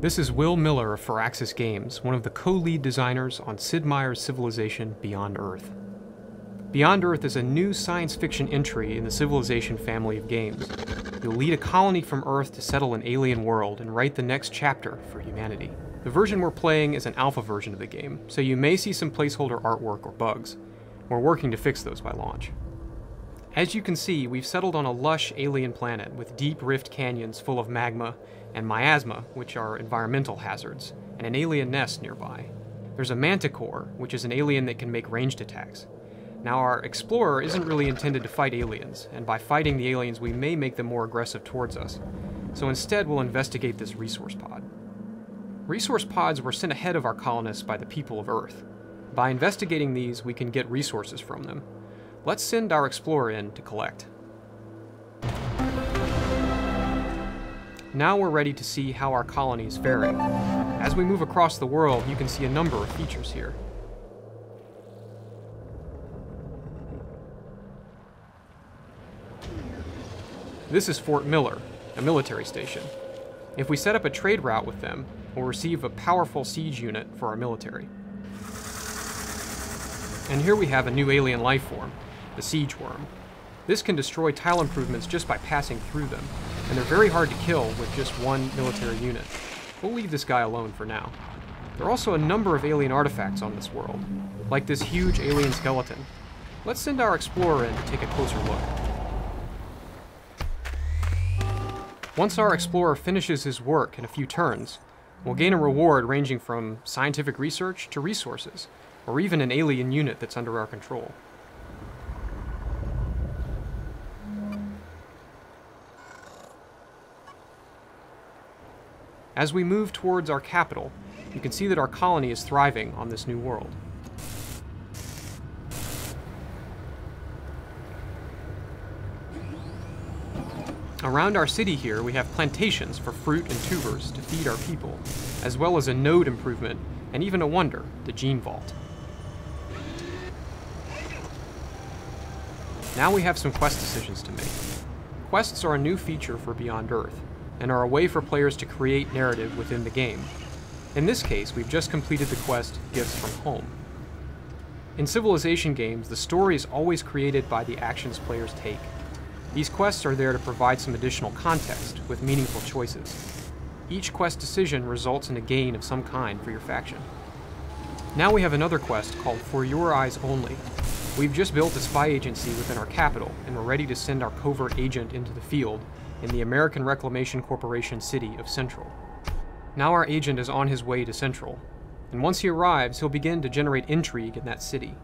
This is Will Miller of Firaxis Games, one of the co-lead designers on Sid Meier's Civilization Beyond Earth. Beyond Earth is a new science fiction entry in the Civilization family of games. You'll lead a colony from Earth to settle an alien world and write the next chapter for humanity. The version we're playing is an alpha version of the game, so you may see some placeholder artwork or bugs. We're working to fix those by launch. As you can see, we've settled on a lush alien planet with deep rift canyons full of magma and miasma, which are environmental hazards, and an alien nest nearby. There's a manticore, which is an alien that can make ranged attacks. Now, our explorer isn't really intended to fight aliens, and by fighting the aliens we may make them more aggressive towards us. So instead we'll investigate this resource pod. Resource pods were sent ahead of our colonists by the people of Earth. By investigating these, we can get resources from them. Let's send our explorer in to collect. Now we're ready to see how our colony is faring. As we move across the world, you can see a number of features here. This is Fort Miller, a military station. If we set up a trade route with them, we'll receive a powerful siege unit for our military. And here we have a new alien life form, the siege worm. This can destroy tile improvements just by passing through them, and they're very hard to kill with just one military unit. We'll leave this guy alone for now. There are also a number of alien artifacts on this world, like this huge alien skeleton. Let's send our explorer in to take a closer look. Once our explorer finishes his work in a few turns, we'll gain a reward ranging from scientific research to resources, or even an alien unit that's under our control. As we move towards our capital, you can see that our colony is thriving on this new world. Around our city here, we have plantations for fruit and tubers to feed our people, as well as a node improvement, and even a wonder, the gene vault. Now we have some quest decisions to make. Quests are a new feature for Beyond Earth, and are a way for players to create narrative within the game. In this case, we've just completed the quest, Gifts from Home. In Civilization games, the story is always created by the actions players take. These quests are there to provide some additional context with meaningful choices. Each quest decision results in a gain of some kind for your faction. Now we have another quest called For Your Eyes Only. We've just built a spy agency within our capital, and we're ready to send our covert agent into the field in the American Reclamation Corporation city of Central. Now our agent is on his way to Central, and once he arrives, he'll begin to generate intrigue in that city.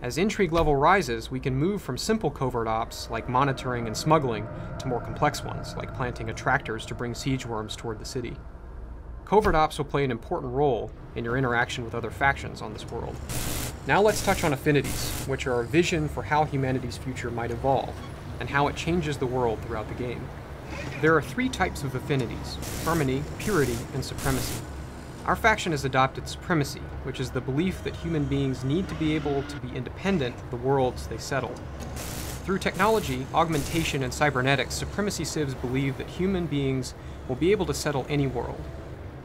As intrigue level rises, we can move from simple covert ops, like monitoring and smuggling, to more complex ones, like planting attractors to bring siege worms toward the city. Covert ops will play an important role in your interaction with other factions on this world. Now let's touch on affinities, which are a vision for how humanity's future might evolve, and how it changes the world throughout the game. There are three types of affinities: harmony, purity, and supremacy. Our faction has adopted supremacy, which is the belief that human beings need to be able to be independent of the worlds they settle. Through technology, augmentation, and cybernetics, supremacy civs believe that human beings will be able to settle any world.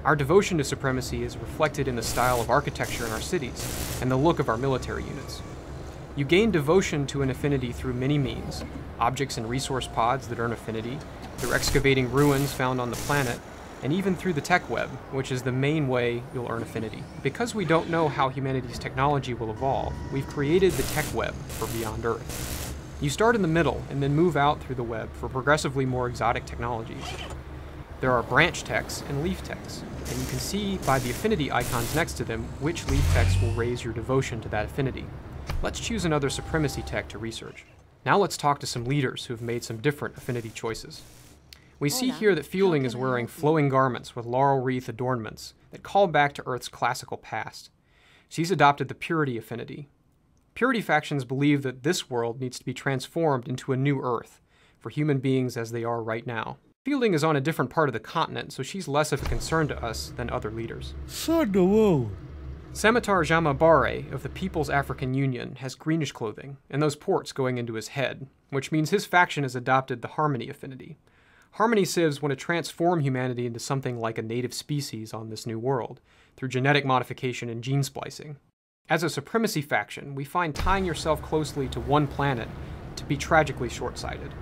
Our devotion to supremacy is reflected in the style of architecture in our cities, and the look of our military units. You gain devotion to an affinity through many means: objects and resource pods that earn affinity, through excavating ruins found on the planet, and even through the tech web, which is the main way you'll earn affinity. Because we don't know how humanity's technology will evolve, we've created the tech web for Beyond Earth. You start in the middle and then move out through the web for progressively more exotic technologies. There are branch techs and leaf techs, and you can see by the affinity icons next to them which leaf techs will raise your devotion to that affinity. Let's choose another supremacy tech to research. Now let's talk to some leaders who have made some different affinity choices. We see here that Fielding is wearing flowing garments with laurel wreath adornments that call back to Earth's classical past. She's adopted the purity affinity. Purity factions believe that this world needs to be transformed into a new Earth, for human beings as they are right now. Fielding is on a different part of the continent, so she's less of a concern to us than other leaders. Samatar Jamabare of the People's African Union has greenish clothing, and those ports going into his head, which means his faction has adopted the harmony affinity. Harmony civs want to transform humanity into something like a native species on this new world, through genetic modification and gene splicing. As a supremacy faction, we find tying yourself closely to one planet to be tragically short-sighted.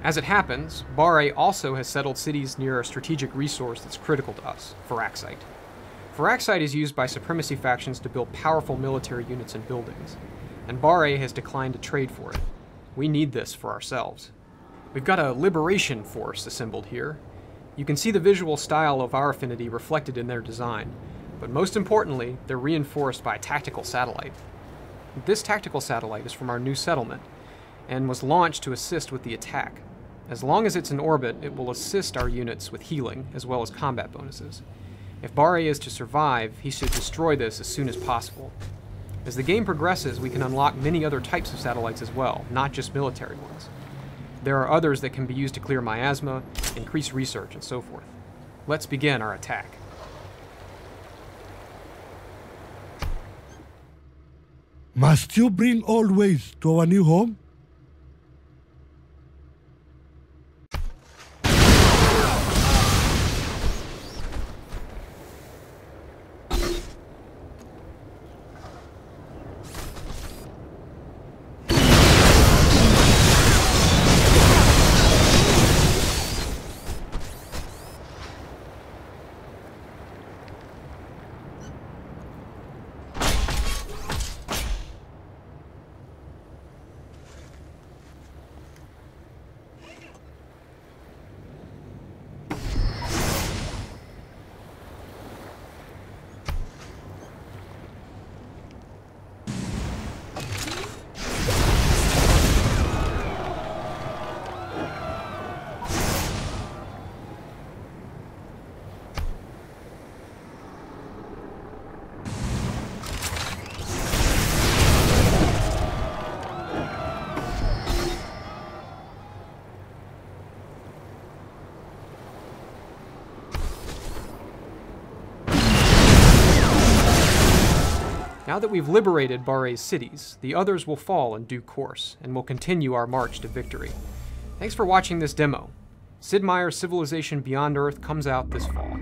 As it happens, Bare also has settled cities near a strategic resource that's critical to us, Firaxite. Firaxite is used by supremacy factions to build powerful military units and buildings, and Bare has declined to trade for it. We need this for ourselves. We've got a liberation force assembled here. You can see the visual style of our Affinity reflected in their design, but most importantly, they're reinforced by a tactical satellite. This tactical satellite is from our new settlement, and was launched to assist with the attack. As long as it's in orbit, it will assist our units with healing, as well as combat bonuses. If Bare is to survive, he should destroy this as soon as possible. As the game progresses, we can unlock many other types of satellites as well, not just military ones. There are others that can be used to clear miasma, increase research, and so forth. Let's begin our attack. Must you bring old ways to our new home? Now that we've liberated Bare's cities, the others will fall in due course, and we'll continue our march to victory. Thanks for watching this demo. Sid Meier's Civilization Beyond Earth comes out this fall.